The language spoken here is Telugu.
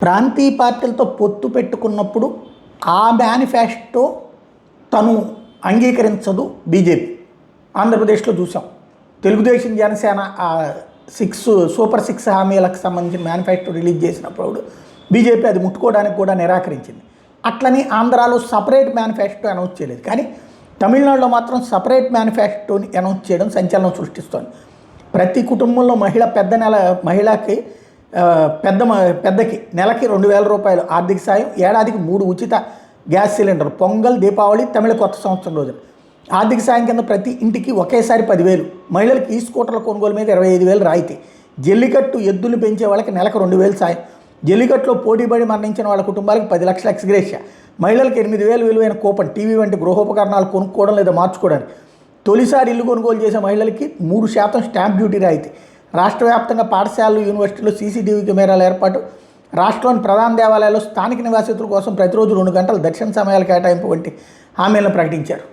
ప్రాంతీయ పార్టీలతో పొత్తు పెట్టుకున్నప్పుడు ఆ మేనిఫెస్టో తను అంగీకరించదు బీజేపీ. ఆంధ్రప్రదేశ్లో చూసాం. తెలుగుదేశం జనసేన సూపర్ 6 హామీలకు సంబంధించిన మేనిఫెస్టో రిలీజ్ చేసినప్పుడు బీజేపీ అది ముట్టుకోవడానికి కూడా నిరాకరించింది. అట్లని ఆంధ్రాలో సపరేట్ మేనిఫెస్టో అనౌన్స్ చేయలేదు, కానీ తమిళనాడులో మాత్రం సపరేట్ మేనిఫెస్టోని అనౌన్స్ చేయడం సంచలనం సృష్టిస్తోంది. ప్రతి కుటుంబంలో మహిళకి పెద్దకి నెలకి 2,000 రూపాయలు ఆర్థిక సాయం, ఏడాదికి 3 ఉచిత గ్యాస్ సిలిండర్లు, పొంగల్, దీపావళి, తమిళ కొత్త సంవత్సరం రోజున ఆర్థిక సాయం కింద ప్రతి ఇంటికి ఒకేసారి 10,000, మహిళలకు ఈ స్కూటర్ల కొనుగోలు మీద 25,000 రాయితీ, జల్లికట్టు ఎద్దులు పెంచే వాళ్ళకి నెలకు 2,000 సాయం, జల్లికట్టులో పోటీపడి మరణించిన వాళ్ళ కుటుంబాలకు 10 లక్షల ఎక్స్గ్రేషియా, మహిళలకు 8,000 విలువైన కూపన్, టీవీ వంటి గృహోపకరణాలు కొనుక్కోవడం లేదా మార్చుకోవడానికి, తొలిసారి ఇల్లు కొనుగోలు చేసే మహిళలకి 3% స్టాంప్ డ్యూటీ రాయితీ, రాష్ట్ర వ్యాప్తంగా పాఠశాలలు, యూనివర్సిటీలో సీసీటీవీ కెమెరాల ఏర్పాటు, రాష్ట్రంలోని ప్రధాన దేవాలయాల్లో స్థానిక నివాసితుల కోసం ప్రతిరోజు 2 గంటల దర్శన సమయాల కేటాయింపు వంటి హామీలను ప్రకటించారు.